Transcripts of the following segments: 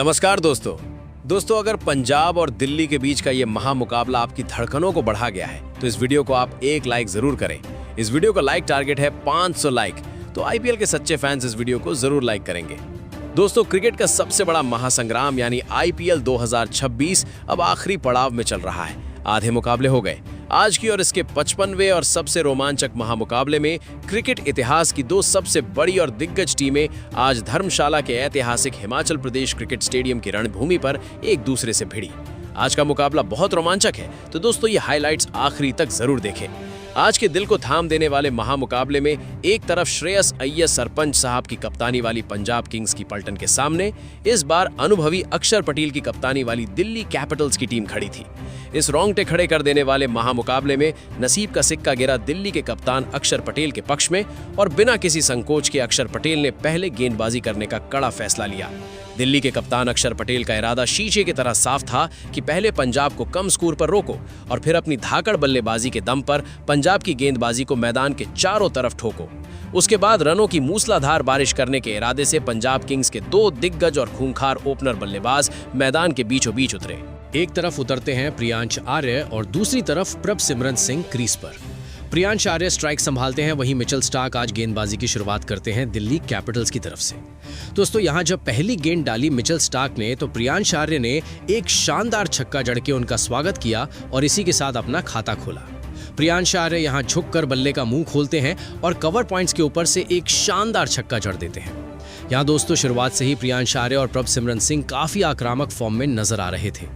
नमस्कार दोस्तों अगर पंजाब और दिल्ली के बीच का ये महामुकाबला आपकी धड़कनों को बढ़ा गया है तो इस वीडियो को आप एक लाइक जरूर करें। इस वीडियो का लाइक टारगेट है 500 लाइक, तो आईपीएल के सच्चे फैंस इस वीडियो को जरूर लाइक करेंगे। दोस्तों, क्रिकेट का सबसे बड़ा महासंग्राम यानी आईपीएल 2026 अब आखिरी पड़ाव में चल रहा है। आधे मुकाबले हो गए। आज की और इसके 55वें और सबसे रोमांचक महामुकाबले में क्रिकेट इतिहास की दो सबसे बड़ी और दिग्गज टीमें आज धर्मशाला के ऐतिहासिक हिमाचल प्रदेश क्रिकेट स्टेडियम की रणभूमि पर एक दूसरे से भिड़ी। आज का मुकाबला बहुत रोमांचक है, तो दोस्तों ये हाइलाइट्स आखिरी तक जरूर देखें। आज के दिल को थाम देने वाले महामुकाबले में एक तरफ श्रेयस अय्यर सरपंच साहब की कप्तानी वाली पंजाब किंग्स की पलटन के सामने इस बार अनुभवी अक्षर पटेल की कप्तानी वाली दिल्ली कैपिटल्स की टीम खड़ी थी। इस रोंगटे खड़े कर देने वाले महामुकाबले में नसीब का सिक्का गिरा दिल्ली के कप्तान अक्षर पटेल के पक्ष में और बिना किसी संकोच के अक्षर पटेल ने पहले गेंदबाजी करने का कड़ा फैसला लिया। दिल्ली के कप्तान अक्षर पटेल का इरादा शीशे की तरह साफ था कि पहले पंजाब को कम स्कोर पर रोको और फिर अपनी धाकड़ बल्लेबाजी के दम पर पंजाब की गेंदबाजी को मैदान के चारों तरफ ठोको। उसके बाद रनों की मूसलाधार बारिश करने के इरादे से पंजाब किंग्स के दो दिग्गज और खूंखार ओपनर बल्लेबाज मैदान के बीचों बीच उतरे। एक तरफ उतरते हैं प्रियांश आर्य और दूसरी तरफ प्रभसिमरन सिंह क्रीज पर। प्रियांश आर्य स्ट्राइक संभालते हैं, वहीं मिचेल स्टार्क आज गेंदबाजी की शुरुआत करते हैं दिल्ली कैपिटल्स की तरफ से। दोस्तों, यहां जब पहली गेंद डाली मिचेल स्टार्क ने तो प्रियांश आर्य ने एक शानदार छक्का जड़ के उनका स्वागत किया और इसी के साथ अपना खाता खोला। प्रियांश आर्य यहां झुककर बल्ले का मुंह खोलते हैं और कवर पॉइंट्स के ऊपर से एक शानदार छक्का जड़ देते हैं। यहां दोस्तों शुरुआत से ही प्रियांश आर्य और प्रभसिमरन सिंह काफी आक्रामक फॉर्म में नजर आ रहे थे।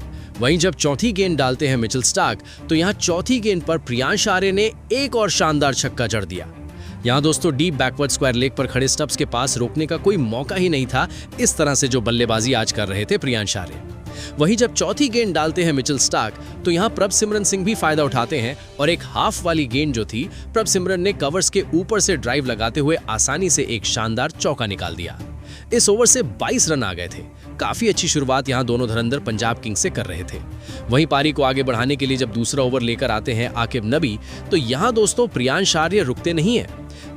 वहीं जब चौथी गेंद डालते हैं मिचेल स्टार्क तो यहां चौथी गेंद पर प्रियांश आर्य ने एक और शानदार छक्का जड़ दिया। यहां दोस्तों डीप बैकवर्ड स्क्वायर लेग पर खड़े स्टब्स के पास रोकने का कोई मौका ही नहीं था, इस तरह से जो बल्लेबाजी आज कर रहे थे प्रियांश आर्य। वहीं जब चौथी गेंद डालते हैं मिचेल स्टार्क तो यहां प्रभसिमरन सिंह भी फायदा उठाते हैं और एक हाफ वाली गेंद जो थी प्रभसिमरन ने कवर्स के ऊपर से ड्राइव लगाते हुए आसानी से एक शानदार चौका निकाल दिया। इस ओवर से 22 रन आ गए थे। काफी अच्छी शुरुआत यहां दोनों धुरंधर पंजाब किंग्स से कर रहे थे। वहीं पारी को आगे बढ़ाने के लिए जब दूसरा ओवर लेकर आते हैं आकिब नबी तो यहां दोस्तों प्रियांश आर्य रुकते नहीं है।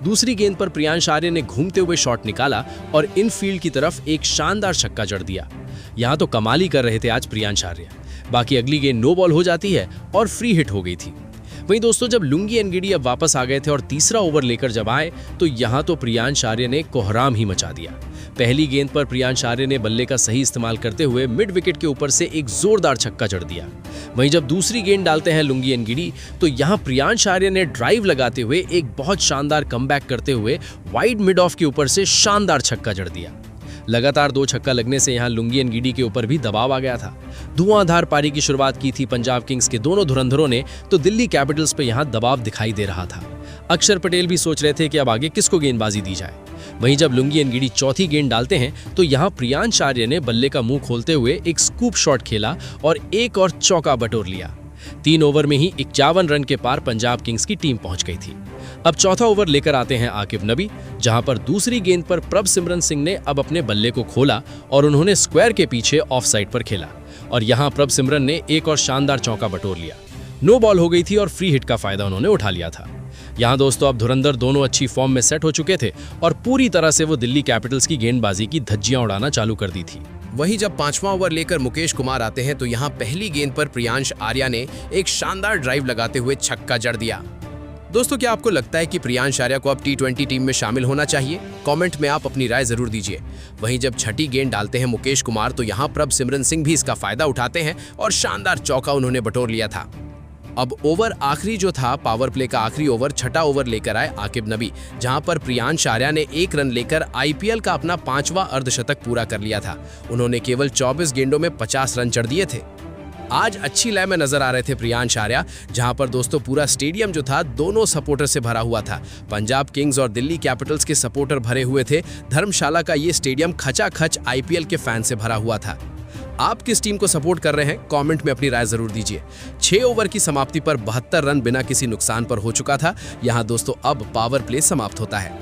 दूसरी गेंद पर प्रियांश आर्य ने घूमते हुए शॉट निकाला और इनफील्ड की तरफ एक शानदार छक्का जड़ दिया। यहां तो कमाल ही कर रहे थे आज प्रियांश आर्य। बाकी अगली गेंद नो बॉल हो जाती है और फ्री हिट हो गई थी। वहीं दोस्तों जब लुंगी एनगिडी अब वापस आ गए थे और तीसरा ओवर लेकर जब आए तो यहां तो प्रियांश आर्य ने कोहराम ही मचा दिया। पहली गेंद पर प्रियांश आर्य ने बल्ले का सही इस्तेमाल करते हुए मिड विकेट के ऊपर से एक जोरदार छक्का जड़ दिया। वहीं जब दूसरी गेंद डालते हैं लुंगी एनगिडी तो यहां प्रियांश आर्य ने ड्राइव लगाते हुए एक बहुत शानदार कमबैक करते हुए वाइड मिड ऑफ के ऊपर से शानदार छक्का जड़ दिया। लगातार 2 छक्का लगने से यहां लुंगी एनगिडी के ऊपर भी दबाव आ गया था। धुआंधार पारी की शुरुआत की थी पंजाब किंग्स के दोनों धुरंधरों ने, तो दिल्ली कैपिटल्स पे यहां दबाव दिखाई दे रहा था। अक्षर पटेल भी सोच रहे थे कि अब आगे किसको गेंदबाजी दी जाए। वहीं जब लुंगी एनगिडी चौथी गेंद डालते हैं तो यहां प्रियांश आर्य ने बल्ले का मुंह खोलते हुए एक स्कूप शॉट खेला और एक और चौका बटोर लिया। 3 ओवर में ही 51 रन के पार पंजाब किंग्स की टीम पहुंच गई थी। अब चौथा ओवर लेकर आते हैं आकिब नबी, जहां पर दूसरी गेंद पर प्रभसिमरन सिंह ने अब अपने बल्ले को खोला और उन्होंने स्क्वायर के पीछे ऑफ साइड पर खेला और यहां प्रभसिमरन ने एक और शानदार चौका बटोर लिया। नो बॉल हो गई थी और फ्री हिट का फायदा उन्होंने उठा लिया था। यहां दोस्तों अब धुरंधर दोनों अच्छी फॉर्म में सेट हो चुके थे और पूरी तरह से वो दिल्ली कैपिटल्स की गेंदबाजी की धज्जियां उड़ाना चालू कर दी थी। वहीं जब 5वां ओवर लेकर मुकेश कुमार आते हैं तो यहां पहली गेंद पर प्रियांश आर्य ने एक शानदार ड्राइव लगाते हुए छक्का जड़ दिया। दोस्तों, क्या आपको लगता है कि प्रियांश आर्य को अब T20 टीम में शामिल होना चाहिए? कमेंट में आप अपनी राय जरूर दीजिए। वहीं जब छठी गेंद डालते हैं मुकेश कुमार तो यहां प्रभसिमरन सिंह भी इसका फायदा उठाते हैं और शानदार चौका उन्होंने बटोर लिया था। अब ओवर आखिरी जो था, पावर प्ले का आखिरी ओवर, छठा ओवर लेकर आए आकिब नबी, जहां पर प्रियांश आर्य ने 1 रन लेकर आईपीएल का अपना 5वां अर्धशतक पूरा कर लिया था। उन्होंने केवल 24 गेंदों में 50 रन चढ़ दिए थे। आज अच्छी लय में नजर आ रहे थे प्रियांश आर्य, जहां पर दोस्तों पूरा स्टेडियम जो था दोनों सपोर्टर से भरा हुआ था। पंजाब किंग्स और दिल्ली कैपिटल्स के सपोर्टर भरे हुए थे। धर्मशाला का ये स्टेडियम खचाखच आईपीएल के फैन से भरा हुआ था। आप किस टीम को सपोर्ट कर रहे हैं? कमेंट में अपनी राय जरूर दीजिए। 6 ओवर की समाप्ति पर 72 रन बिना किसी नुकसान पर हो चुका था। यहां दोस्तों अब पावर प्ले समाप्त होता है।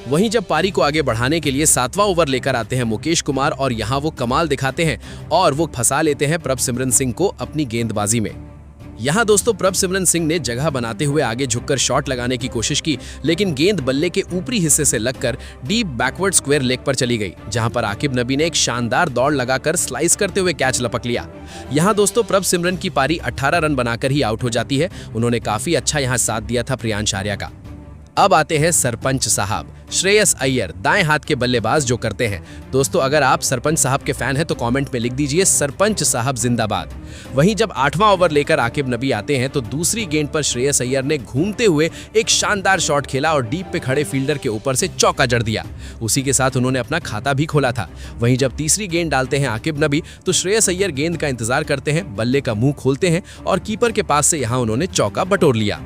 वहीं जब पारी को आगे बढ़ाने के लिए 7वां ओवर लेकर आते हैं मुकेश कुमार और यहां वो कमाल दिखाते हैं और वो फंसा लेते हैं प्रभसिमरन सिंह को अपनी गेंदबाजी में। यहाँ दोस्तों प्रभसिमरन सिंह ने जगह बनाते हुए आगे झुककर शॉट लगाने की कोशिश की, लेकिन गेंद बल्ले के ऊपरी हिस्से से लगकर डीप बैकवर्ड स्क्वायर लेग पर चली गई, जहां पर आकिब नबी ने एक शानदार दौड़ लगाकर स्लाइस करते हुए कैच लपक लिया। यहाँ दोस्तों प्रभसिमरन की पारी 18 रन बनाकर ही आउट हो जाती है। उन्होंने काफी अच्छा यहाँ साथ दिया था प्रियांश आर्या का। अब आते हैं सरपंच साहब श्रेयस अय्यर, दाएं हाथ के बल्लेबाज जो करते हैं। दोस्तों अगर आप सरपंच साहब के फैन हैं तो कमेंट में लिख दीजिए सरपंच साहब जिंदाबाद। वहीं जब 8वां ओवर लेकर आकिब नबी आते हैं तो दूसरी गेंद पर श्रेयस अय्यर ने घूमते हुए एक शानदार शॉट खेला और डीप पे खड़े फील्डर के ऊपर से चौका जड़ दिया। उसी के साथ उन्होंने अपना खाता भी खोला था। वहीं जब तीसरी गेंद डालते हैं आकिब नबी तो श्रेयस अय्यर गेंद का इंतजार करते हैं, बल्ले का मुंह खोलते हैं और कीपर के पास से यहाँ उन्होंने चौका बटोर लिया।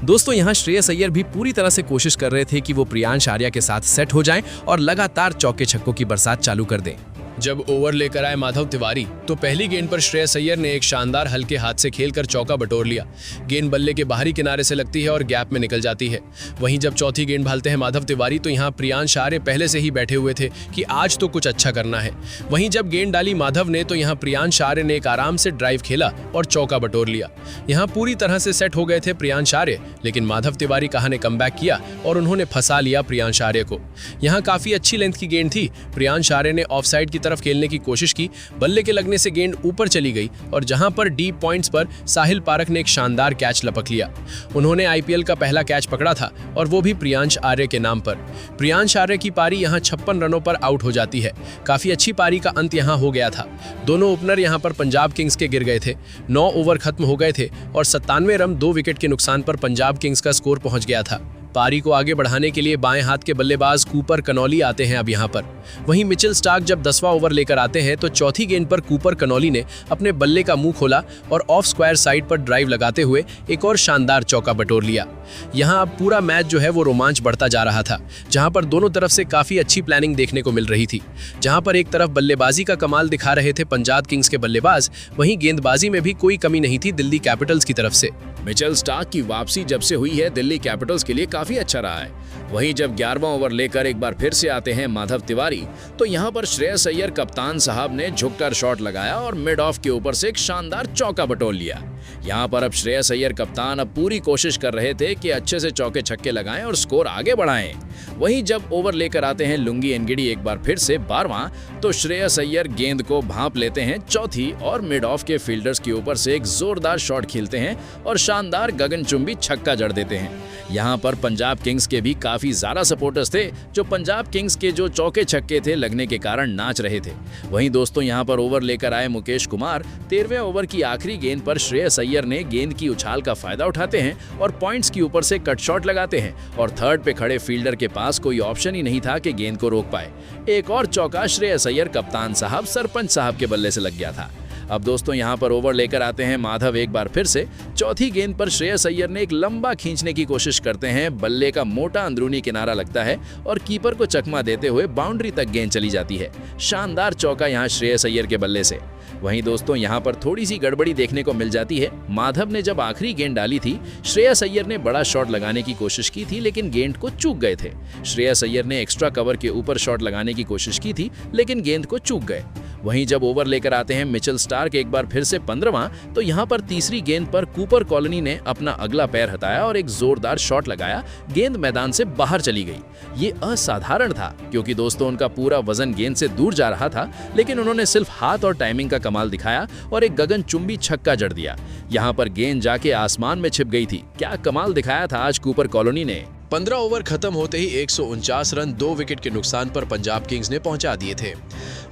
दोस्तों यहाँ श्रेयस अय्यर भी पूरी तरह से कोशिश कर रहे थे कि वो प्रियांश आर्या के साथ सेट हो जाएं और लगातार चौके छक्कों की बरसात चालू कर दें। जब ओवर लेकर आए माधव तिवारी तो पहली गेंद पर श्रेयस अय्यर ने एक शानदार हल्के हाथ से खेलकर चौका बटोर लिया। गेंद बल्ले के बाहरी किनारे से लगती है और गैप में निकल जाती है। वहीं जब चौथी गेंद भालते हैं माधव तिवारी तो यहाँ प्रियांश आर्य पहले से ही बैठे हुए थे कि आज तो कुछ अच्छा करना है। वहीं जब गेंद डाली माधव ने तो यहाँ प्रियांश आर्य ने एक आराम से ड्राइव खेला और चौका बटोर लिया। यहाँ पूरी तरह से सेट हो गए थे प्रियांश आर्य, लेकिन माधव तिवारी कहा ने कमबैक किया और उन्होंने फंसा लिया प्रियांश आर्य को। यहाँ काफी अच्छी लेंथ की गेंद थी। प्रियांश आर्य ने ऑफ साइड की तरफ खेलने की कोशिश की, बल्ले के लगने से गेंद ऊपर चली गई और जहां पर डीप पॉइंट्स पर साहिल पारख ने एक शानदार कैच लपक लिया। उन्होंने आईपीएल का पहला कैच पकड़ा था और वो भी प्रियांश आर्य के नाम पर। प्रियांश आर्य की पारी यहां 56 रनों पर आउट हो जाती है। काफी अच्छी पारी का अंत यहां हो गया था। दोनों ओपनर यहां पर पंजाब किंग्स के गिर गए थे। 9 ओवर खत्म हो गए थे और 97 रन 2 विकेट के नुकसान पर पंजाब किंग्स का स्कोर पहुंच गया था। पारी को आगे बढ़ाने के लिए बाएं हाथ के बल्लेबाज कूपर कनौली आते हैं अब यहाँ पर। वहीं मिचेल स्टार्क जब 10वां ओवर लेकर आते हैं तो चौथी गेंद पर कूपर कनौली ने अपने बल्ले का मुंह खोला और ऑफ स्क्वायर साइड पर ड्राइव लगाते हुए एक और शानदार चौका बटोर लिया। यहाँ अब पूरा मैच जो है वो रोमांच बढ़ता जा रहा था, जहाँ पर दोनों तरफ से काफी अच्छी प्लानिंग देखने को मिल रही थी। जहाँ पर एक तरफ बल्लेबाजी का कमाल दिखा रहे थे पंजाब किंग्स के बल्लेबाज, वहीं गेंदबाजी में भी कोई कमी नहीं थी दिल्ली कैपिटल्स की तरफ से। मिचेल स्टार्क की वापसी जब से हुई है दिल्ली कैपिटल्स के लिए काफी अच्छा रहा है। वहीं जब 11वां ओवर लेकर एक बार फिर से आते हैं माधव तिवारी तो यहां पर श्रेयस अय्यर कप्तान साहब ने झुककर शॉट लगाया और मिड ऑफ के ऊपर से एक शानदार चौका बटोर लिया। यहां पर अब श्रेयस अय्यर कप्तान अब पूरी कोशिश कर रहे थे कि अच्छे से चौके छक्के लगाएं और स्कोर आगे बढ़ाएं। वहीं जब ओवर लेकर आते हैं लुंगी एनगिडी एक बार फिर से 12वां तो श्रेयस अय्यर गेंद को भांप लेते हैं चौथी और मिड ऑफ के फील्डर्स के ऊपर से एक जोरदार शॉट खेलते हैं और शानदार गगनचुंबी छक्का जड़ देते हैं। यहाँ पर पंजाब किंग्स के भी काफी ज्यादा सपोर्टर्स थे जो पंजाब किंग्स के जो चौके छक्के थे लगने के कारण नाच रहे थे। वहीं दोस्तों यहाँ पर ओवर लेकर आए मुकेश कुमार 13वें ओवर की आखिरी गेंद पर श्रेयस अय्यर ने गेंद की उछाल का फायदा उठाते हैं और पॉइंट्स के ऊपर से कट शॉट लगाते हैं और थर्ड पे खड़े फील्डर के पास कोई ऑप्शन ही नहीं था कि गेंद को रोक पाए। एक और चौका श्रेयस अय्यर कप्तान साहब सरपंच साहब के बल्ले से लग गया था। अब दोस्तों यहाँ पर ओवर लेकर आते हैं माधव एक बार फिर से। चौथी गेंद पर श्रेयस अय्यर ने एक लंबा खींचने की कोशिश करते हैं, बल्ले का मोटा अंदरूनी किनारा लगता है और कीपर को चकमा देते हुए बाउंड्री तक गेंद चली जाती है। शानदार चौका यहाँ श्रेयस अय्यर के बल्ले से। वहीं दोस्तों यहाँ पर थोड़ी सी गड़बड़ी देखने को मिल जाती है। माधव ने जब आखिरी गेंद डाली थी श्रेयस अय्यर ने बड़ा शॉट लगाने की कोशिश की थी लेकिन गेंद को चूक गए थे। श्रेयस अय्यर ने एक्स्ट्रा कवर के ऊपर शॉट लगाने की कोशिश की थी लेकिन गेंद को चूक गए। वहीं जब ओवर लेकर आते हैं मिचेल स्टार्क एक बार फिर से 15वां तो यहाँ पर तीसरी गेंद पर कूपर कॉलोनी ने अपना अगला पैर हटाया और एक जोरदार शॉट लगाया। गेंद मैदान से बाहर चली गई। ये असाधारण था क्योंकि दोस्तों उनका पूरा वजन गेंद से दूर जा रहा था, लेकिन उन्होंने सिर्फ हाथ और टाइमिंग का कमाल दिखाया और एक गगनचुंबी छक्का जड़ दिया। यहाँ पर गेंद जाके आसमान में छिप गई थी। क्या कमाल दिखाया था आज कूपर कॉलोनी ने। 15 ओवर खत्म होते ही 149 रन 2 विकेट के नुकसान पर पंजाब किंग्स ने पहुंचा दिए थे।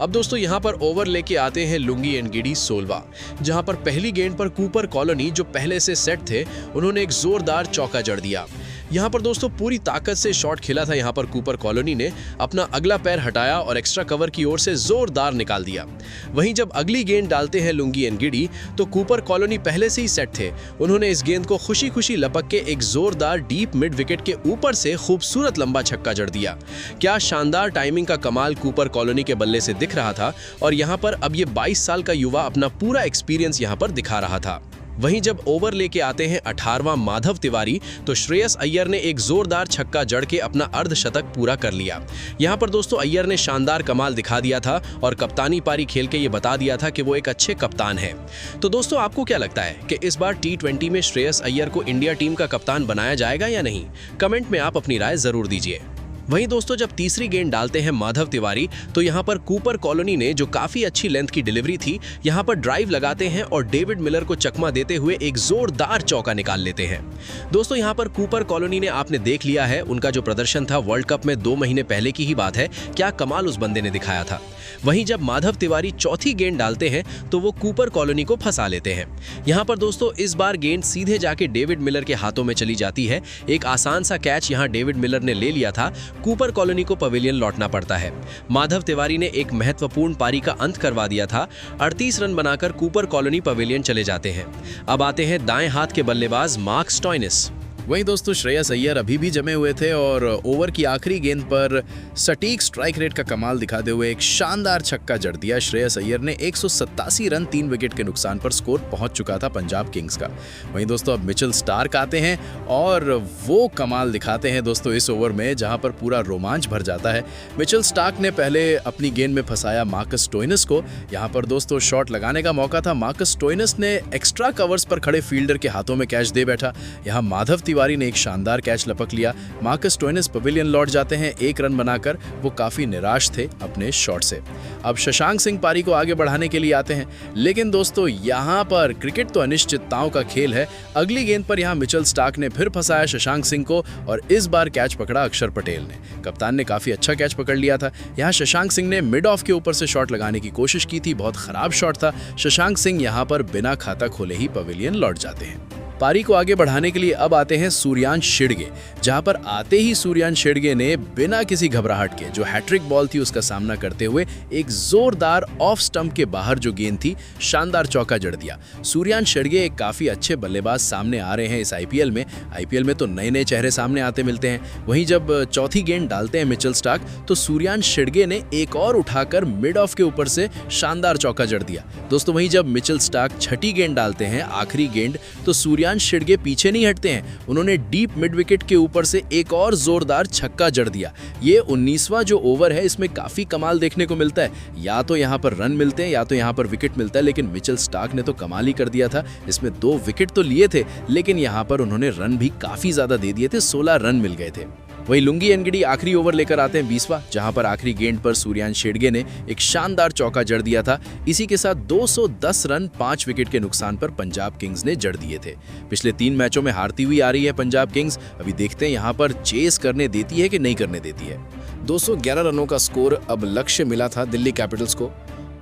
अब दोस्तों यहां पर ओवर लेके आते हैं लुंगी एनगिडी 16वां, जहां पर पहली गेंद पर कूपर कॉलोनी जो पहले से सेट थे उन्होंने एक जोरदार चौका जड़ दिया। यहाँ पर दोस्तों पूरी ताकत से शॉट खेला था। यहाँ पर कूपर कॉलोनी ने अपना अगला पैर हटाया और एक्स्ट्रा कवर की ओर से जोरदार निकाल दिया। वहीं जब अगली गेंद डालते हैं लुंगी एनगिडी तो कूपर कॉलोनी पहले से ही सेट थे। उन्होंने इस गेंद को खुशी खुशी लपक के एक जोरदार डीप मिड विकेट के ऊपर से खूबसूरत लंबा छक्का जड़ दिया। क्या शानदार टाइमिंग का कमाल कूपर कॉलोनी के बल्ले से दिख रहा था और यहाँ पर अब ये 22 साल का युवा अपना पूरा एक्सपीरियंस यहाँ पर दिखा रहा था। वहीं जब ओवर लेके आते हैं 18वां माधव तिवारी तो श्रेयस अय्यर ने एक जोरदार छक्का जड़ के अपना अर्धशतक पूरा कर लिया। यहाँ पर दोस्तों अय्यर ने शानदार कमाल दिखा दिया था और कप्तानी पारी खेल के ये बता दिया था कि वो एक अच्छे कप्तान है। तो दोस्तों आपको क्या लगता है कि इस बार T20 में श्रेयस अय्यर को इंडिया टीम का कप्तान बनाया जाएगा या नहीं? कमेंट में आप अपनी राय जरूर दीजिए। वहीं दोस्तों जब तीसरी गेंद डालते हैं माधव तिवारी तो यहाँ पर कूपर कॉलोनी ने जो काफी अच्छी लेंथ की डिलीवरी थी यहाँ पर ड्राइव लगाते हैं और डेविड मिलर को चकमा देते हुए एक जोरदार चौका निकाल लेते हैं। दोस्तों यहाँ पर कूपर कॉलोनी ने आपने देख लिया है, उनका जो प्रदर्शन था वर्ल्ड कप में 2 महीने पहले की ही बात है, क्या कमाल उस बंदे ने दिखाया था। वहीं जब माधव तिवारी चौथी गेंद डालते हैं तो वो कूपर कॉलोनी को फंसा लेते हैं। यहाँ पर दोस्तों इस बार गेंद सीधे जाके डेविड मिलर के हाथों में चली जाती है। एक आसान सा कैच यहाँ डेविड मिलर ने ले लिया था, कूपर कॉलोनी को पवेलियन लौटना पड़ता है। माधव तिवारी ने एक महत्वपूर्ण पारी का अंत करवा दिया था। 38 रन बनाकर कूपर कॉलोनी पवेलियन चले जाते हैं। अब आते हैं दाएं हाथ के बल्लेबाज मार्क स्टोइनिस। वहीं दोस्तों श्रेयस अय्यर अभी भी जमे हुए थे और ओवर की आखिरी गेंद पर सटीक स्ट्राइक रेट का कमाल दिखाते हुए एक शानदार छक्का जड़ दिया। श्रेयस अय्यर ने 187 रन 3 विकेट के नुकसान पर स्कोर पहुंच चुका था पंजाब किंग्स का। वहीं दोस्तों अब मिचेल स्टार्क आते हैं और वो कमाल दिखाते हैं दोस्तों इस ओवर में, जहां पर पूरा रोमांच भर जाता है। मिचेल स्टार्क ने पहले अपनी गेंद में फंसाया मार्कस स्टोइनिस को। यहां पर दोस्तों शॉट लगाने का मौका था, मार्कस स्टोइनिस ने एक्स्ट्रा कवर्स पर खड़े फील्डर के हाथों में कैच दे बैठा। यहां माधव तिवारी ने एक शानदार कैच लपक लिया। मार्कस स्टोइनिस पवेलियन लौट जाते हैं 1 रन बनाकर। वो काफी निराश थे अपने शॉट से। अब शशांक सिंह पारी को आगे बढ़ाने के लिए आते हैं, लेकिन दोस्तों यहां पर क्रिकेट तो अनिश्चितताओं का खेल है। अगली गेंद पर यहां मिचेल स्टार्क ने फिर फंसाया शशांक सिंह को और इस बार कैच पकड़ा अक्षर पटेल ने। कप्तान ने काफी अच्छा कैच पकड़ लिया था। यहां शशांक सिंह ने मिड ऑफ के ऊपर से शॉट लगाने की कोशिश की थी, बहुत खराब शॉट था। शशांक सिंह यहां पर बिना खाता खोले ही पवेलियन लौट जाते हैं। पारी को आगे बढ़ाने के लिए अब आते हैं सूर्यांश शिड़गे, जहां पर आते ही सूर्यांश शिड़गे ने बिना किसी घबराहट के जो हैट्रिक बॉल थी उसका सामना करते हुए एक जोरदार ऑफ स्टंप के बाहर जो गेंद थी शानदार चौका जड़ दिया। सूर्यांश शिड़गे एक काफी अच्छे बल्लेबाज सामने आ रहे हैं इस आईपीएल में तो नए नए चेहरे सामने आते मिलते हैं। वहीं जब चौथी गेंद डालते हैं मिचेल स्टार्क तो सूर्यांश शिड़गे ने एक और उठाकर मिड ऑफ के ऊपर से शानदार चौका जड़ दिया। दोस्तों वहीं जब मिचेल स्टार्क छठी गेंद डालते हैं आखिरी गेंद तो सूर्यांश शिड़गे पीछे नहीं हटते हैं, उन्होंने डीप मिड विकेट के ऊपर से एक और जोरदार छक्का जड़ दिया। ये 19वां जो ओवर है इसमें काफी कमाल देखने को मिलता है, या तो यहाँ पर रन मिलते हैं या तो यहाँ पर विकेट मिलता है, लेकिन मिचेल स्टार्क ने तो कमाल ही कर दिया था। इसमें 2 विकेट तो लिए थे लेकिन यहाँ पर उन्होंने रन भी काफी ज्यादा दे दिए थे, 16 रन मिल गए थे। वहीं लुंगी एनगिडी आखिरी ओवर लेकर आते हैं 20वां, जहां पर आखिरी गेंद पर सूर्यांश शिड़गे ने एक शानदार चौका जड़ दिया था। इसी के साथ 210 रन 5 विकेट के नुकसान पर पंजाब किंग्स ने जड़ दिए थे। पिछले 3 मैचों में हारती हुई आ रही है पंजाब किंग्स। अभी देखते हैं यहां पर चेस करने देती है कि नहीं करने देती है। 211 रनों का स्कोर अब लक्ष्य मिला था दिल्ली कैपिटल्स को।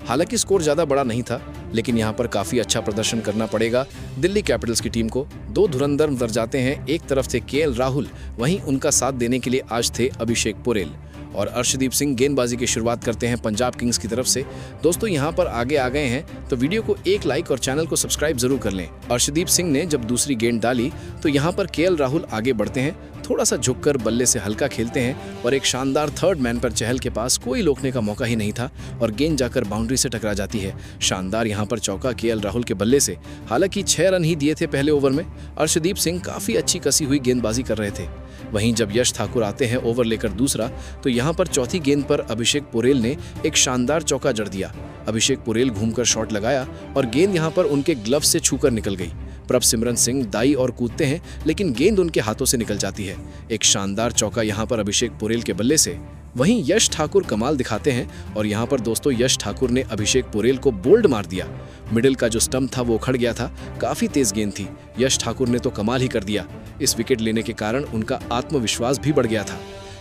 हालांकि स्कोर ज़्यादा बड़ा नहीं था, लेकिन यहाँ पर काफ़ी अच्छा प्रदर्शन करना पड़ेगा दिल्ली कैपिटल्स की टीम को। 2 धुरंधर नजर जाते हैं, एक तरफ थे केएल राहुल, वहीं उनका साथ देने के लिए आज थे अभिषेक पोरेल और अर्शदीप सिंह। गेंदबाजी की शुरुआत करते हैं पंजाब किंग्स की तरफ से। दोस्तों यहाँ पर आगे आ गए हैं तो वीडियो को एक लाइक और चैनल को सब्सक्राइब जरूर कर लें। अर्शदीप सिंह ने जब दूसरी गेंद डाली तो यहाँ पर केएल राहुल आगे बढ़ते हैं, थोड़ा सा झुककर बल्ले से हल्का खेलते हैं और एक शानदार थर्ड मैन पर चहल के पास कोई रोकने का मौका ही नहीं था और गेंद जाकर बाउंड्री से टकरा जाती है। शानदार यहाँ पर चौका केएल राहुल के बल्ले से। हालांकि 6 रन ही दिए थे पहले ओवर में। अर्शदीप सिंह काफी अच्छी कसी हुई गेंदबाजी कर रहे थे। वहीं जब यश ठाकुर आते हैं ओवर लेकर दूसरा तो यहाँ पर चौथी गेंद पर अभिषेक पोरेल ने एक शानदार चौका जड़ दिया। अभिषेक पोरेल घूमकर शॉट लगाया और गेंद यहाँ पर उनके ग्लव से छूकर निकल गई। प्रभ सिमरन सिंह दाई और कूदते हैं लेकिन गेंद उनके हाथों से निकल जाती है। एक शानदार चौका यहाँ पर अभिषेक पोरेल के बल्ले से। वहीं यश ठाकुर कमाल दिखाते हैं और यहाँ पर दोस्तों यश ठाकुर ने अभिषेक पोरेल को बोल्ड मार दिया। मिडिल का जो स्टंप था वो उखड़ गया था, काफी तेज गेंद थी। यश ठाकुर ने तो कमाल ही कर दिया। इस विकेट लेने के कारण उनका आत्मविश्वास भी बढ़ गया था।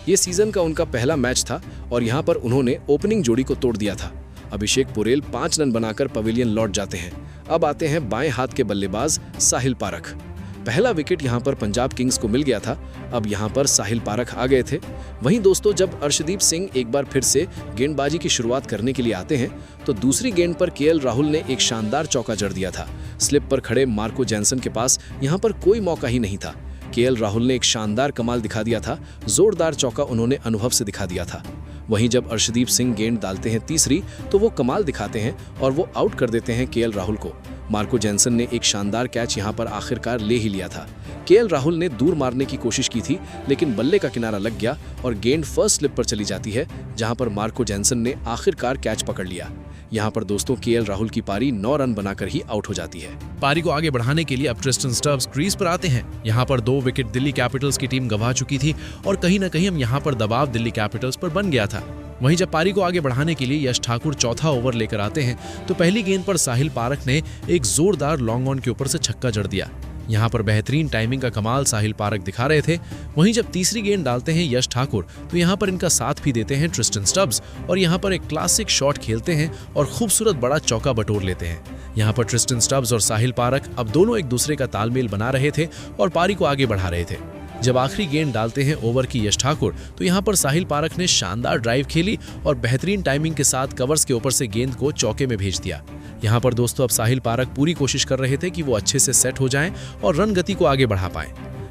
ये सीजन का उनका पहला मैच था और यहाँ पर उन्होंने ओपनिंग जोड़ी को तोड़ दिया था। अभिषेक पोरेल 5 रन बनाकर पवेलियन लौट जाते हैं। अब आते हैं बाएं हाथ के बल्लेबाज साहिल पारख। पहला विकेट यहां पर पंजाब किंग्स को मिल गया था, अब यहां पर साहिल पारख आ गए थे। वहीं दोस्तों जब अर्शदीप सिंह एक बार फिर से गेंदबाजी की शुरुआत करने के लिए आते हैं तो दूसरी गेंद पर केएल राहुल ने एक शानदार चौका जड़ दिया था। स्लिप पर खड़े मार्को जैनसन के पास यहां पर कोई मौका ही नहीं था। केएल राहुल ने एक शानदार कमाल दिखा दिया था, जोरदार चौका उन्होंने अनुभव से दिखा दिया था। वहीं जब अर्शदीप सिंह गेंद डालते हैं तीसरी तो वो कमाल दिखाते हैं और वो आउट कर देते हैं केएल राहुल को। मार्को जेनसन ने एक शानदार कैच यहां पर आखिरकार ले ही लिया था। केएल राहुल ने दूर मारने की कोशिश की थी, लेकिन बल्ले का किनारा लग गया और गेंद फर्स्ट स्लिप पर चली जाती है, जहां पर मार्को जेनसन ने आखिरकार कैच पकड़ लिया। यहाँ पर दोस्तों केएल राहुल की पारी 9 रन बनाकर ही आउट हो जाती है। पारी को आगे बढ़ाने के लिए अब ट्रिस्टन स्टब्स क्रीज पर आते हैं। यहाँ पर 2 विकेट दिल्ली कैपिटल्स की टीम गंवा चुकी थी और कहीं ना कहीं हम यहाँ पर दबाव दिल्ली कैपिटल्स पर बन गया था। वहीं जब पारी को आगे बढ़ाने के लिए यश ठाकुर चौथा ओवर लेकर आते हैं तो पहली गेंद पर साहिल पारख ने एक जोरदार लॉन्ग ऑन के ऊपर से छक्का जड़ दिया। यहाँ पर बेहतरीन टाइमिंग का कमाल साहिल पारख दिखा रहे थे। वहीं जब तीसरी गेंद डालते हैं यश ठाकुर तो यहाँ पर इनका साथ भी देते हैं ट्रिस्टन स्टब्स और यहाँ पर एक क्लासिक शॉट खेलते हैं और खूबसूरत बड़ा चौका बटोर लेते हैं। यहाँ पर ट्रिस्टन स्टब्स और साहिल पारख अब दोनों एक दूसरे का तालमेल बना रहे थे और पारी को आगे बढ़ा रहे थे। जब आखिरी गेंद डालते हैं ओवर की यश ठाकुर तो यहाँ पर साहिल पारख ने शानदार ड्राइव खेली और बेहतरीन टाइमिंग के साथ कवर्स के ऊपर से गेंद को चौके में भेज दिया। यहाँ पर दोस्तों अब साहिल पारख पूरी कोशिश कर रहे थे कि वो अच्छे से सेट हो जाएं और रन गति को आगे बढ़ा पाएं।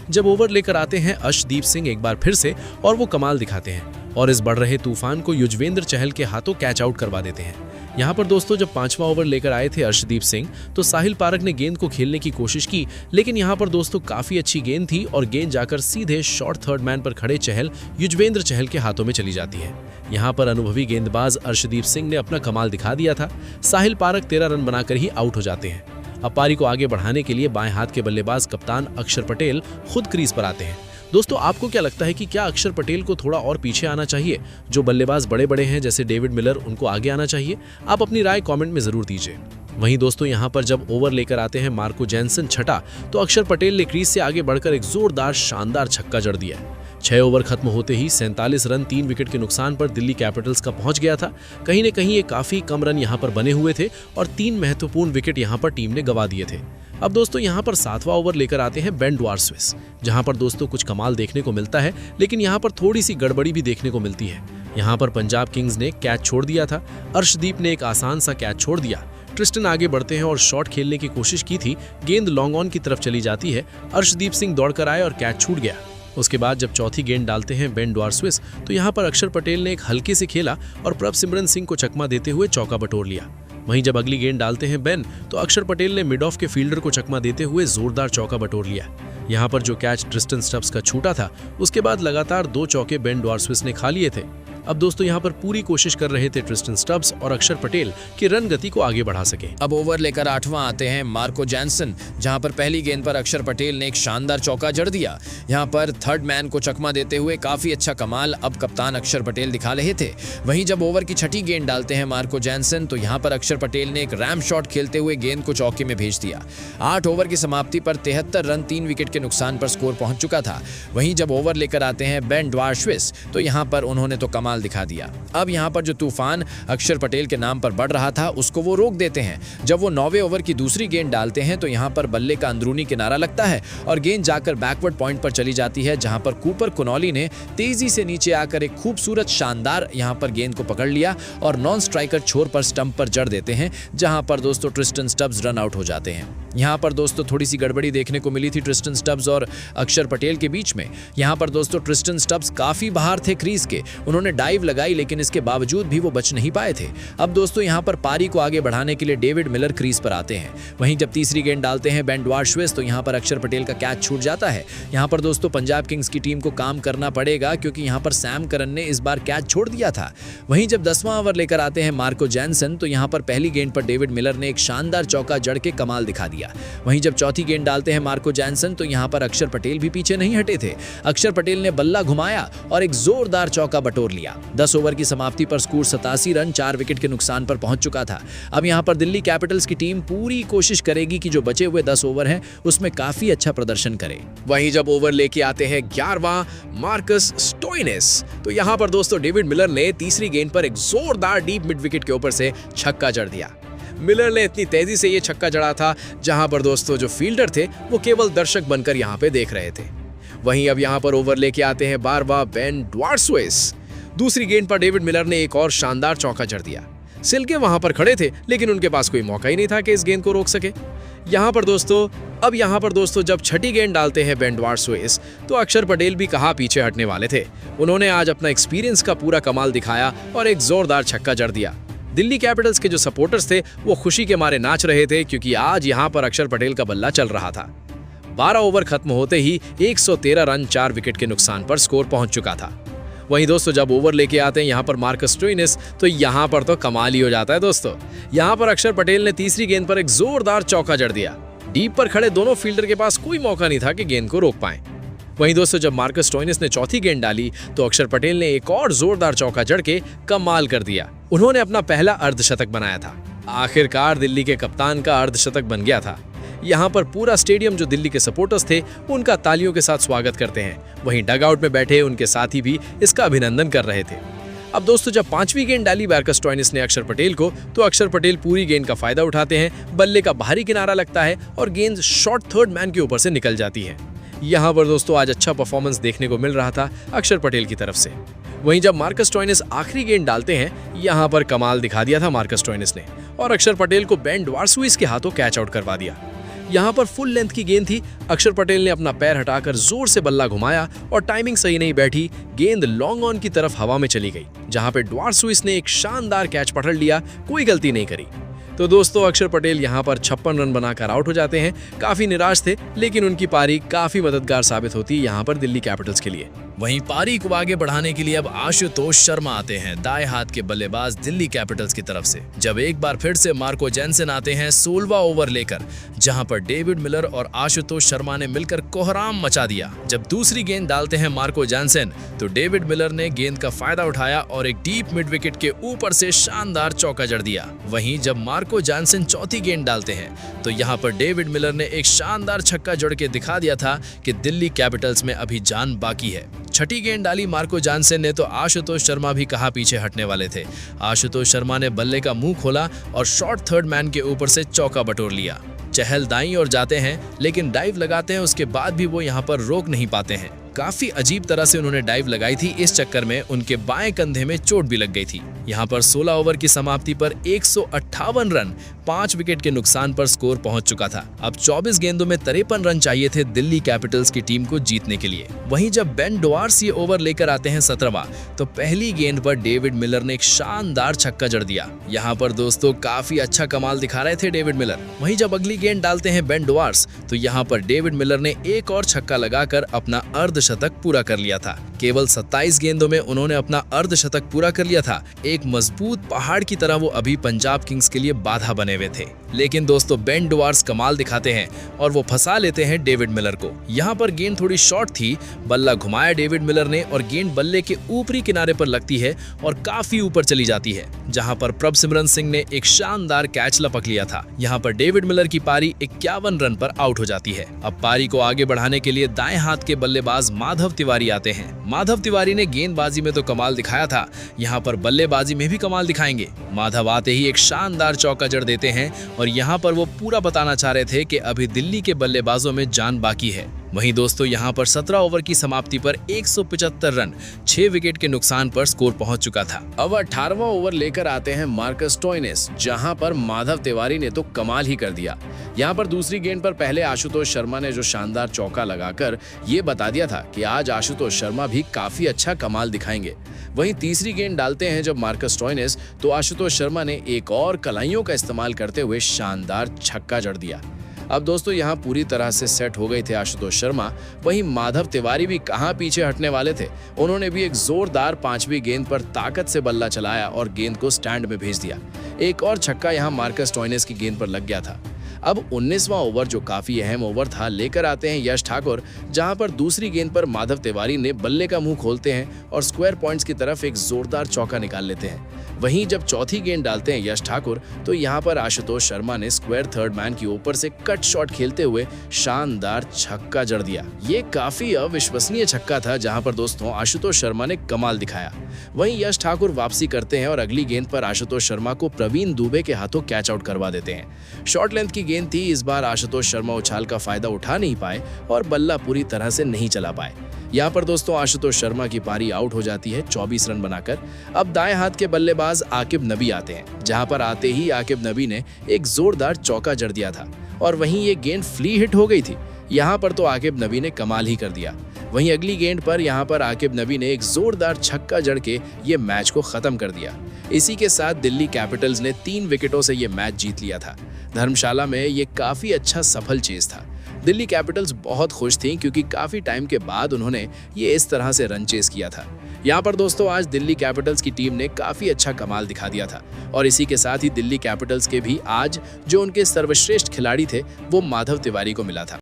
जब ओवर लेकर आते हैं अर्शदीप सिंह एक बार फिर से और वो कमाल दिखाते हैं और इस बढ़ रहे तूफान को युजवेंद्र चहल के हाथों कैच आउट करवा देते हैं। यहाँ पर दोस्तों जब 5वां ओवर लेकर आए थे अर्शदीप सिंह तो साहिल पारख ने गेंद को खेलने की कोशिश की, लेकिन यहाँ पर दोस्तों काफी अच्छी गेंद थी और गेंद जाकर सीधे शॉर्ट थर्ड मैन पर खड़े चहल युजवेंद्र चहल के हाथों में चली जाती है। यहाँ पर अनुभवी गेंदबाज अर्शदीप सिंह ने अपना कमाल दिखा दिया था। साहिल पारख 13 रन बनाकर ही आउट हो जाते हैं। अब पारी को आगे बढ़ाने के लिए बाएं हाथ के बल्लेबाज कप्तान अक्षर पटेल खुद क्रीज पर आते हैं। दोस्तों आपको क्या लगता है कि क्या अक्षर पटेल को थोड़ा और पीछे आना चाहिए? जो बल्लेबाज बड़े बड़े हैं जैसे डेविड मिलर उनको आगे आना चाहिए? आप अपनी राय कमेंट में जरूर दीजिए। वहीं दोस्तों यहाँ पर जब ओवर लेकर आते हैं मार्को जेनसन छठा तो अक्षर पटेल ने क्रीज से आगे बढ़कर एक जोरदार शानदार छक्का जड़ दिया। 6 ओवर खत्म होते ही 47 रन 3 विकेट के नुकसान पर दिल्ली कैपिटल्स का पहुंच गया था। कहीं न कहीं ये काफी कम रन यहाँ पर बने हुए थे और 3 महत्वपूर्ण विकेट यहाँ पर टीम ने गंवा दिए थे। अब दोस्तों यहाँ पर 7वां ओवर लेकर आते हैं बेन ड्वार्सविस, जहाँ पर दोस्तों कुछ कमाल देखने को मिलता है, लेकिन यहाँ पर थोड़ी सी गड़बड़ी भी देखने को मिलती है। यहाँ पर पंजाब किंग्स ने कैच छोड़ दिया था। अर्शदीप ने एक आसान सा कैच छोड़ दिया। ट्रिस्टन आगे बढ़ते हैं और शॉट खेलने की कोशिश की थी, गेंद लॉन्ग ऑन की तरफ चली जाती है। अर्शदीप सिंह दौड़कर आए और कैच छूट गया। उसके बाद जब चौथी गेंद डालते हैं बेन ड्वार्सविस तो यहाँ पर अक्षर पटेल ने एक हल्के से खेला और प्रभसिमरन सिंह को चकमा देते हुए चौका बटोर लिया। वहीं जब अगली गेंद डालते हैं बेन तो अक्षर पटेल ने मिड ऑफ के फील्डर को चकमा देते हुए जोरदार चौका बटोर लिया। यहाँ पर जो कैच ट्रिस्टन स्टब्स का छूटा था उसके बाद लगातार 2 चौके बेन ड्वार्सविस ने खा लिए थे। अब दोस्तों यहाँ पर पूरी कोशिश कर रहे थे ट्रिस्टन स्टब्स और अक्षर पटेल कि रन गति को आगे बढ़ा सके। अब ओवर लेकर 8वां आते हैं मार्को जेनसन, जहां पर पहली गेंद पर अक्षर पटेल ने एक शानदार चौका जड़ दिया। यहां पर थर्ड मैन को चकमा देते हुए काफी अच्छा कमाल अब कप्तान अक्षर पटेल दिखा रहे थे। वहीं जब ओवर की छठी गेंद डालते हैं मार्को जेनसन तो यहां पर अक्षर पटेल ने एक रैम शॉट खेलते हुए गेंद को चौके में भेज दिया। 8 ओवर की समाप्ति पर 73 रन 3 विकेट के नुकसान पर स्कोर पहुंच चुका था। वहीं जब ओवर लेकर आते हैं बेन ड्वार्सविस तो यहां पर उन्होंने तो कमाल दिखा दिया। अब यहां पर जो तूफान अक्षर पटेल के नाम पर बढ़ रहा था उसको वो रोक देते हैं। जब वो 9वें ओवर की दूसरी गेंद डालते हैं तो यहां पर बल्ले का अंदरूनी किनारा लगता है और गेंद जाकर बैकवर्ड पॉइंट पर चली जाती है, जहां पर कूपर कुनौली ने तेजी से नीचे आकर एक खूबसूरत शानदार यहां पर गेंद को पकड़ लिया और नॉन स्ट्राइकर छोर पर स्टंप पर जड़ देते हैं, जहां पर दोस्तों ट्रिस्टन स्टब्स रन आउट हो जाते हैं। यहां पर दोस्तों थोड़ी सी गड़बड़ी देखने को मिली थी ट्रिस्टन स्टब्स और अक्षर पटेल के बीच में। यहां पर दोस्तों ट्रिस्टन स्टब्स काफी बाहर थे क्रीज के, उन्होंने डाइव लगाई लेकिन इसके बावजूद भी वो बच नहीं पाए थे। अब दोस्तों यहां पर पारी को आगे बढ़ाने के लिए डेविड मिलर क्रीज पर आते हैं। वहीं जब तीसरी गेंद डालते हैं बेन ड्वार्सविस तो यहां पर अक्षर पटेल का कैच छूट जाता है। यहां पर दोस्तों पंजाब किंग्स की टीम को काम करना पड़ेगा क्योंकि यहां पर सैम करन ने इस बार कैच छोड़ दिया था। वहीं जब 10वां ओवर लेकर आते हैं मार्को जेनसन तो यहां पर पहली गेंद पर डेविड मिलर ने एक शानदार चौका जड़ के कमाल दिखा दिया। वहीं जब चौथी गेंद डालते हैं मार्को जेनसन तो यहां पर अक्षर पटेल भी पीछे नहीं हटे थे। अक्षर पटेल ने बल्ला घुमाया और एक जोरदार चौका बटोर लिया। 10 ओवर की समाप्ति पर स्कोर 87 रन 4 विकेट के नुकसान पर पहुंच चुका था। अब यहां पर दिल्ली कैपिटल्स की टीम पूरी कोशिश करेगी कि जो बचे हुए 10 ओवर हैं उसमें काफी अच्छा प्रदर्शन करे। वहीं जब ओवर लेके आते हैं 11वां मार्कस स्टोइनिस तो यहां पर दोस्तों डेविड मिलर ने तीसरी गेंद पर एक जोरदार डीप मिड विकेट के ऊपर से छक्का जड़ दिया। मिलर ने इतनी तेजी से ये छक्का जड़ा था जहां पर दोस्तों जो फील्डर थे वो केवल दर्शक बनकर यहां पे देख रहे थे। वहीं अब यहां पर ओवर लेके आते हैं 12वां बेन ड्वार्सविस। दूसरी गेंद पर डेविड मिलर ने एक और शानदार चौका जड़ दिया। सिल्के वहां पर खड़े थे लेकिन उनके पास कोई मौका ही नहीं था कि इस गेंद को रोक सके। यहां पर दोस्तों जब छठी गेंद डालते हैं बेन ड्वार्सविस तो अक्षर पटेल भी कहां पीछे हटने वाले थे। उन्होंने आज अपना एक्सपीरियंस का पूरा कमाल दिखाया और एक जोरदार छक्का जड़ दिया। दिल्ली कैपिटल्स के जो सपोर्टर्स थे वो खुशी के मारे नाच रहे थे, क्योंकि आज यहाँ पर अक्षर पटेल का बल्ला चल रहा था। 12 ओवर खत्म होते ही 113 रन 4 विकेट के नुकसान पर स्कोर पहुंच चुका था। वहीं दोस्तों जब ओवर लेके आते हैं यहाँ पर मार्कस स्टोइनिस, तो यहाँ पर तो कमाल ही हो जाता है दोस्तों। यहाँ पर अक्षर पटेल ने तीसरी गेंद पर एक जोरदार चौका जड़ दिया। डीप पर खड़े दोनों फील्डर के पास कोई मौका नहीं था कि गेंद को रोक पाएं। वहीं दोस्तों जब मार्कस स्टोइनिस ने चौथी गेंद डाली तो अक्षर पटेल ने एक और जोरदार चौका जड़ के कमाल कर दिया। उन्होंने अपना पहला अर्धशतक बनाया था। आखिरकार दिल्ली के कप्तान का अर्धशतक बन गया था। यहाँ पर पूरा स्टेडियम जो दिल्ली के सपोर्टर्स थे उनका तालियों के साथ स्वागत करते हैं। वहीं डगआउट में बैठे उनके साथी भी इसका अभिनंदन कर रहे थे। अब दोस्तों जब पांचवी गेंद डाली मार्कस स्टोइनिस ने अक्षर पटेल को, तो अक्षर पटेल पूरी गेंद का फायदा उठाते हैं। बल्ले का बाहरी किनारा लगता है और गेंद शॉर्ट थर्ड मैन के ऊपर से निकल जाती है। यहाँ पर दोस्तों आज अच्छा परफॉर्मेंस देखने को मिल रहा था अक्षर पटेल की तरफ से। वहीं जब मार्कस स्टोइनिस आखिरी गेंद डालते हैं, यहाँ पर कमाल दिखा दिया था मार्कस स्टोइनिस ने और अक्षर पटेल को बेन ड्वार्सुइस के हाथों कैच आउट करवा दिया। यहाँ पर फुल लेंथ की गेंद थी। अक्षर पटेल ने अपना पैर हटाकर जोर से बल्ला घुमाया और टाइमिंग सही नहीं बैठी, गेंद लॉन्ग ऑन की तरफ हवा में चली गई, जहां पे ड्वार्सुइस ने एक शानदार कैच पकड़ लिया, कोई गलती नहीं करी। तो दोस्तों अक्षर पटेल यहाँ पर 56 रन बनाकर आउट हो जाते हैं। काफी निराश थे, लेकिन उनकी पारी काफी मददगार साबित होती है यहाँ पर दिल्ली कैपिटल्स के लिए। वहीं पारी को आगे बढ़ाने के लिए अब आशुतोष शर्मा आते हैं, दाएं हाथ के बल्लेबाज दिल्ली कैपिटल्स की तरफ से। जब एक बार फिर से मार्को जैनसन आते हैं 16वां ओवर लेकर, जहां पर डेविड मिलर और आशुतोष शर्मा ने मिलकर कोहराम मचा दिया। जब दूसरी गेंद डालते हैं मार्को जैनसन, तो डेविड मिलर ने गेंद का फायदा उठाया और एक डीप मिड विकेट के ऊपर से शानदार चौका जड़ दिया। वहीं जब मार्को जैनसन चौथी गेंद डालते हैं, तो यहाँ पर डेविड मिलर ने एक शानदार छक्का जड़ के दिखा दिया था कि दिल्ली कैपिटल्स में अभी जान बाकी है। छठी गेंद डाली मार्को जॉनसन ने, तो आशुतोष शर्मा भी कहां पीछे हटने वाले थे। आशुतोष शर्मा ने बल्ले का मुंह खोला और शॉर्ट थर्ड मैन के ऊपर से चौका बटोर लिया। चहल दाईं ओर जाते हैं, लेकिन डाइव लगाते हैं, उसके बाद भी वो यहां पर रोक नहीं पाते हैं। काफी अजीब तरह से उन्होंने डाइव लगाई थी, इस चक्कर में उनके बाएं कंधे में चोट भी लग गई थी। यहाँ पर 16 ओवर की समाप्ति पर 158 रन 5 विकेट के नुकसान पर स्कोर पहुंच चुका था। अब 24 गेंदों में 53 रन चाहिए थे दिल्ली कैपिटल्स की टीम को जीतने के लिए। वहीं जब बेन डोआर्स ये ओवर लेकर आते हैं 17वां, तो पहली गेंद पर डेविड मिलर ने एक शानदार छक्का जड़ दिया। यहाँ पर दोस्तों काफी अच्छा कमाल दिखा रहे थे डेविड मिलर। वहीं जब अगली गेंद डालते हैं बेन डोआर्स, तो यहाँ पर डेविड मिलर ने एक और छक्का लगाकर अपना अर्धशतक पूरा कर लिया था। केवल 27 गेंदों में उन्होंने अपना अर्धशतक पूरा कर लिया था। एक मजबूत पहाड़ की तरह वो अभी पंजाब किंग्स के लिए बाधा बने हुए थे। लेकिन दोस्तों बेन डोआर्स कमाल दिखाते हैं और वो फंसा लेते हैं डेविड मिलर को। यहाँ पर गेंद थोड़ी शॉर्ट थी, बल्ला घुमाया डेविड मिलर ने और गेंद बल्ले के ऊपरी किनारे पर लगती है और काफी ऊपर चली जाती है, जहाँ पर प्रभसिमरन सिंह ने एक शानदार कैच लपक लिया था। यहाँ पर डेविड मिलर की पारी 51 रन पर आउट हो जाती है। अब पारी को आगे बढ़ाने के लिए दाएं हाथ के बल्लेबाज माधव तिवारी आते हैं। माधव तिवारी ने गेंदबाजी में तो कमाल दिखाया था, यहाँ पर बल्लेबाजी में भी कमाल दिखाएंगे। माधव आते ही एक शानदार चौका जड़ देते हैं और यहाँ पर वो पूरा बताना चाह रहे थे कि अभी दिल्ली के बल्लेबाजों में जान बाकी है। वहीं दोस्तों यहाँ पर 17 ओवर की समाप्ति पर 175 रन 6 विकेट के नुकसान पर स्कोर पहुंच चुका था। अब 18वां ओवर लेकर आते हैं मार्कस स्टोइनिस, जहां पर माधव तिवारी ने तो कमाल ही कर दिया। यहां पर दूसरी गेंद पर पहले आशुतोष शर्मा ने जो शानदार चौका लगाकर ये बता दिया था कि आज आशुतोष शर्मा भी काफी अच्छा कमाल दिखाएंगे। वहीं तीसरी गेंद डालते हैं जब मार्कस स्टोइनिस, तो आशुतोष शर्मा ने एक और कलाइयों का इस्तेमाल करते हुए शानदार छक्का जड़ दिया। अब दोस्तों यहाँ पूरी तरह से सेट हो गए थे आशुतोष शर्मा। वहीं माधव तिवारी भी कहां पीछे हटने वाले थे। उन्होंने भी एक जोरदार 5वीं गेंद पर ताकत से बल्ला चलाया और गेंद को स्टैंड में भेज दिया। एक और छक्का यहाँ मार्कस स्टोइनिस की गेंद पर लग गया था। अब 19वां ओवर, जो काफी अहम ओवर था, लेकर आते हैं यश ठाकुर, जहां पर दूसरी गेंद पर माधव तिवारी ने बल्ले का मुंह खोलते हैं और स्क्वायर पॉइंट्स की तरफ एक जोरदार चौका निकाल लेते हैं। वहीं जब चौथी गेंद डालते हैं यश ठाकुर, तो यहां पर आशुतोष शर्मा ने स्क्वायर थर्ड मैन के ऊपर से कट शॉट खेलते हुए शानदार छक्का जड़ दिया। ये काफी अविश्वसनीय छक्का था, जहां पर दोस्तों आशुतोष शर्मा ने कमाल दिखाया। वहीं यश ठाकुर वापसी करते हैं और अगली गेंद पर आशुतोष शर्मा को प्रवीण दुबे के हाथों कैच आउट करवा देते हैं। शॉर्ट लेंथ की गेंद थी, इस बार आशुतोष शर्मा उछाल का फायदा उठा नहीं पाए और बल्ला पूरी तरह से नहीं चला पाए। यहाँ पर दोस्तों आशुतोष शर्मा की पारी आउट हो जाती है 24 रन बनाकर। अब दाएं हाथ के बल्लेबाज आकिब नबी आते हैं, जहां पर आते ही आकिब नबी ने एक जोरदार चौका जड़ दिया था और वहीं ये गेंद फ्ली हिट हो गई थी। यहाँ पर तो आकिब नबी ने कमाल ही कर दिया। वहीं अगली गेंद पर यहाँ पर आकिब नबी ने एक जोरदार छक्का जड़ के ये मैच को खत्म कर दिया। इसी के साथ दिल्ली कैपिटल्स ने 3 विकेटों से ये मैच जीत लिया था। धर्मशाला में ये काफी अच्छा सफल चेज था। दिल्ली कैपिटल्स बहुत खुश थी क्योंकि काफी टाइम के बाद उन्होंने ये इस तरह से रन चेज किया था। यहाँ पर दोस्तों आज दिल्ली कैपिटल्स की टीम ने काफी अच्छा कमाल दिखा दिया था और इसी के साथ ही दिल्ली कैपिटल्स के भी आज जो उनके सर्वश्रेष्ठ खिलाड़ी थे वो माधव तिवारी को मिला था।